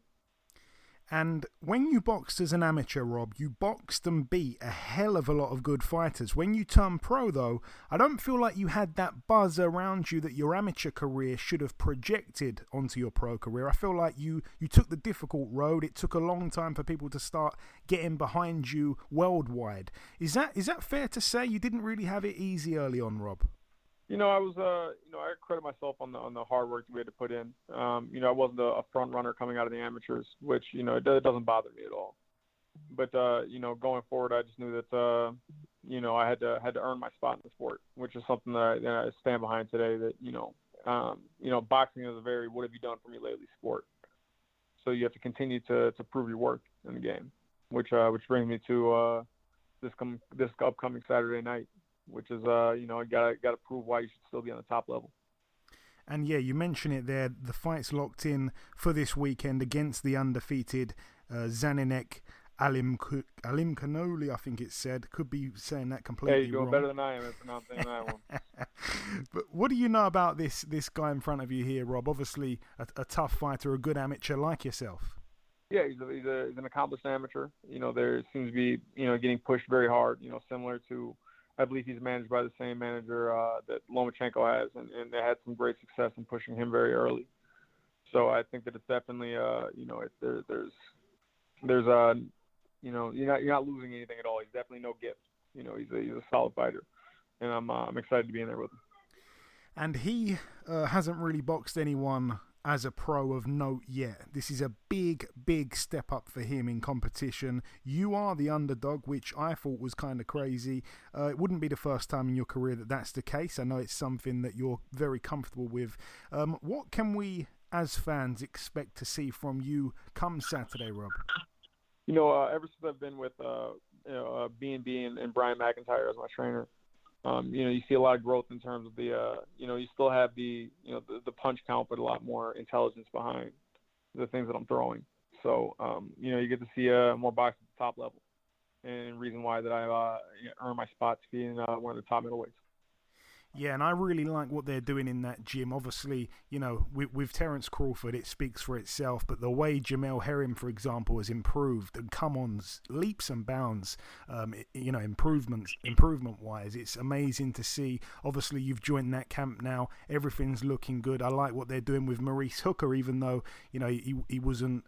And when you boxed as an amateur, Rob, you boxed and beat a hell of a lot of good fighters. When you turned pro, though, I don't feel like you had that buzz around you that your amateur career should have projected onto your pro career. I feel like you took the difficult road. It took a long time for people to start getting behind you worldwide. Is that fair to say? You didn't really have it easy early on, Rob? You know, I was, I credit myself on the hard work that we had to put in. You know, I wasn't a front runner coming out of the amateurs, which, you know, it doesn't bother me at all. But, you know, going forward, I just knew that, you know, I had to earn my spot in the sport, which is something that I stand behind today. That, you know, boxing is a very what have you done for me lately sport. So you have to continue to prove your worth in the game, which brings me to this upcoming Saturday night, which is, you know, got to prove why you should still be on the top level. And yeah, you mentioned it there. The fight's locked in for this weekend against the undefeated Zhanibek Alimkhanuly, I think it said. Could be saying that completely wrong. Hey, you're doing better than I am at pronouncing that one. But what do you know about this guy in front of you here, Rob? Obviously a tough fighter, a good amateur like yourself. Yeah, he's an accomplished amateur. You know, there seems to be, you know, getting pushed very hard, you know, similar to, I believe he's managed by the same manager that Lomachenko has, and they had some great success in pushing him very early. So I think that it's definitely, you know, there's you know, you're not losing anything at all. He's definitely no gift. You know, he's a solid fighter, and I'm excited to be in there with him. And he hasn't really boxed anyone as a pro of note yet. This is a big, big step up for him in competition. You are the underdog, which I thought was kind of crazy. It wouldn't be the first time in your career that that's the case. I know it's something that you're very comfortable with. What can we, as fans, expect to see from you come Saturday, Rob? Ever since I've been with B&B and Brian McIntyre as my trainer, you see a lot of growth in terms of the, you still have the punch count, but a lot more intelligence behind the things that I'm throwing. So, you get to see more boxing at the top level, and reason why that I earned my spot to be in one of the top middleweights. Yeah, and I really like what they're doing in that gym. Obviously, with Terence Crawford, it speaks for itself. But the way Jamel Herring, for example, has improved and come on leaps and bounds, improvement-wise, it's amazing to see. Obviously, you've joined that camp now. Everything's looking good. I like what they're doing with Maurice Hooker, even though, he wasn't...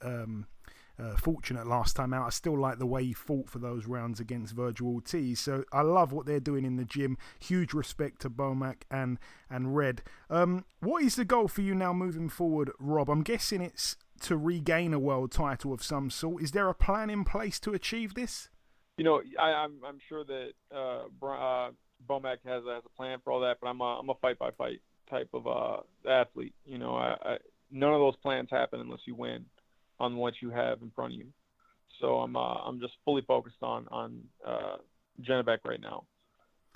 fortunate last time out. I still like the way he fought for those rounds against Virgil Ortiz. So I love what they're doing in the gym. Huge respect to Bomac and Red. What is the goal for you now moving forward, Rob? I'm guessing it's to regain a world title of some sort. Is there a plan in place to achieve this? I'm sure that Bomac has a plan for all that, but I'm a fight-by-fight type of athlete. None of those plans happen unless you win on what you have in front of you. So I'm just fully focused on Zhanibek right now.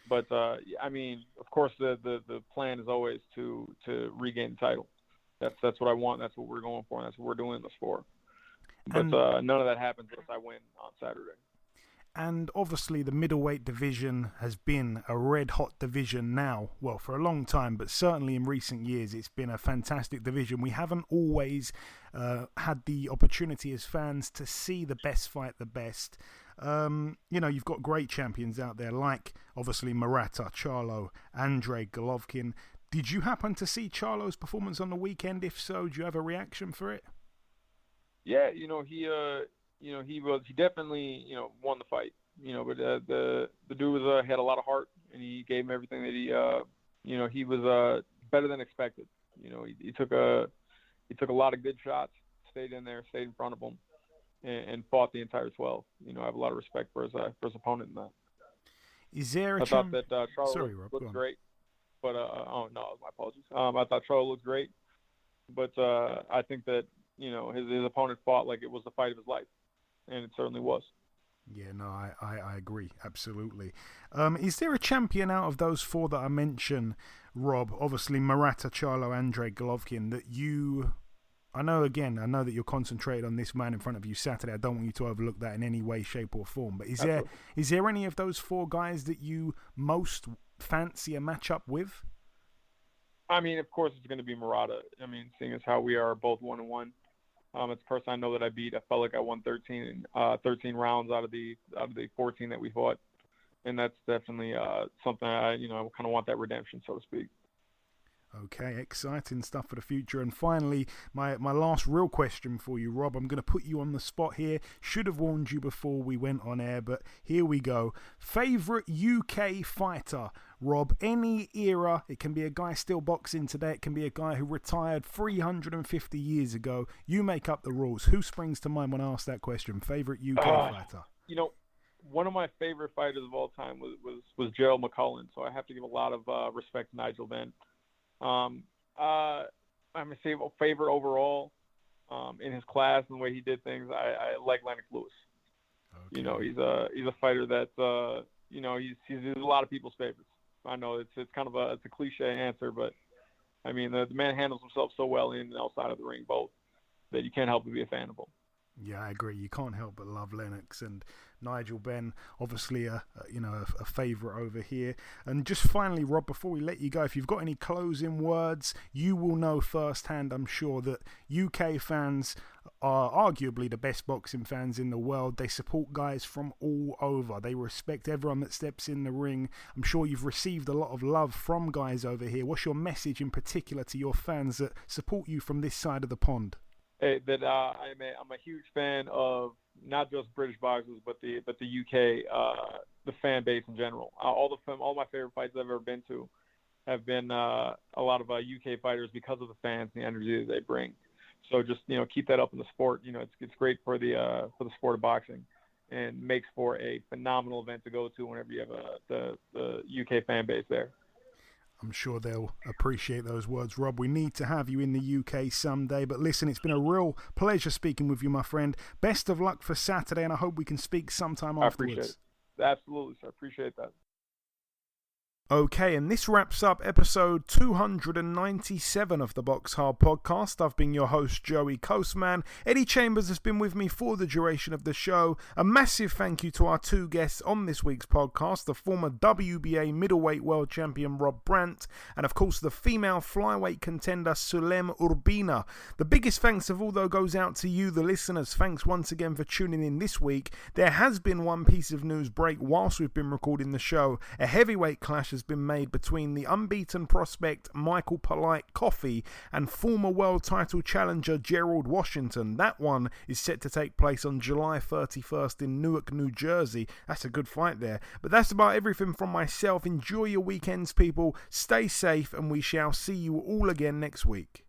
But of course the plan is always to regain the title. That's what I want. That's what we're going for. And that's what we're doing this for. But none of that happens unless I win on Saturday. And obviously the middleweight division has been a red-hot division now, well, for a long time, but certainly in recent years it's been a fantastic division. We haven't always had the opportunity as fans to see the best fight the best. You've got great champions out there like, obviously, Murata, Charlo, Andrei Golovkin. Did you happen to see Charlo's performance on the weekend? If so, do you have a reaction for it? Yeah, he definitely, won the fight, but the dude had a lot of heart, and he gave him everything that he was better than expected. He took a lot of good shots, stayed in there, stayed in front of him, and fought the entire 12. I have a lot of respect for his opponent in that. Is there a I thought that Charlo looked great, but my apologies. I thought Charlo looked great, but I think that his opponent fought like it was the fight of his life. And it certainly was. Yeah, no, I agree, absolutely. Is there a champion out of those four that I mentioned, Rob? Obviously, Murata, Charlo, Andrei Golovkin, that you... I know that you're concentrated on this man in front of you Saturday. I don't want you to overlook that in any way, shape, or form. But is there any of those four guys that you most fancy a matchup with? Of course, it's going to be Murata. Seeing as how we are both 1-1. It's a person I know that I beat. I felt like I won 13 rounds out of the 14 that we fought, and that's definitely something I kind of want that redemption, so to speak. Okay, exciting stuff for the future. And finally, my last real question for you, Rob. I'm going to put you on the spot here. Should have warned you before we went on air, but here we go. Favorite UK fighter, Rob? Any era. It can be a guy still boxing today. It can be a guy who retired 350 years ago. You make up the rules. Who springs to mind when I ask that question? Favorite UK fighter? One of my favorite fighters of all time was Gerald McCullen, so I have to give a lot of respect to Nigel Benn. I'm gonna say favorite overall in his class and the way he did things. I like Lennox Lewis. Okay. He's a fighter that he's a lot of people's favorites. I know it's kind of a cliche answer, but the man handles himself so well in and outside of the ring both that you can't help but be a fan of him. Yeah, I agree. You can't help but love Lennox and Nigel Benn, obviously a favourite over here. And just finally, Rob, before we let you go, if you've got any closing words, you will know firsthand, I'm sure, that UK fans are arguably the best boxing fans in the world. They support guys from all over. They respect everyone that steps in the ring. I'm sure you've received a lot of love from guys over here. What's your message in particular to your fans that support you from this side of the pond? That I'm a huge fan of not just British boxers, but the UK, the fan base in general. All my favorite fights I've ever been to have been a lot of UK fighters because of the fans and the energy that they bring. So just keep that up in the sport. It's great for the sport of boxing, and makes for a phenomenal event to go to whenever you have the UK fan base there. I'm sure they'll appreciate those words, Rob. We need to have you in the UK someday. But listen, it's been a real pleasure speaking with you, my friend. Best of luck for Saturday, and I hope we can speak sometime afterwards. I appreciate it. Absolutely, sir. I appreciate that. Okay, and this wraps up episode 297 of the BoxHard Podcast. I've been your host, Joey Coastman. Eddie Chambers has been with me for the duration of the show. A massive thank you to our two guests on this week's podcast, the former WBA Middleweight World Champion Rob Brant, and of course the female Flyweight contender Sulem Urbina. The biggest thanks of all, though, goes out to you, the listeners. Thanks once again for tuning in this week. There has been one piece of news break whilst we've been recording the show. A heavyweight clash has been made between the unbeaten prospect Michael Polite Coffey and former world title challenger Gerald Washington. That one is set to take place on July 31st in Newark, New Jersey. That's a good fight there. But that's about everything from myself. Enjoy your weekends, people. Stay safe, and we shall see you all again next week.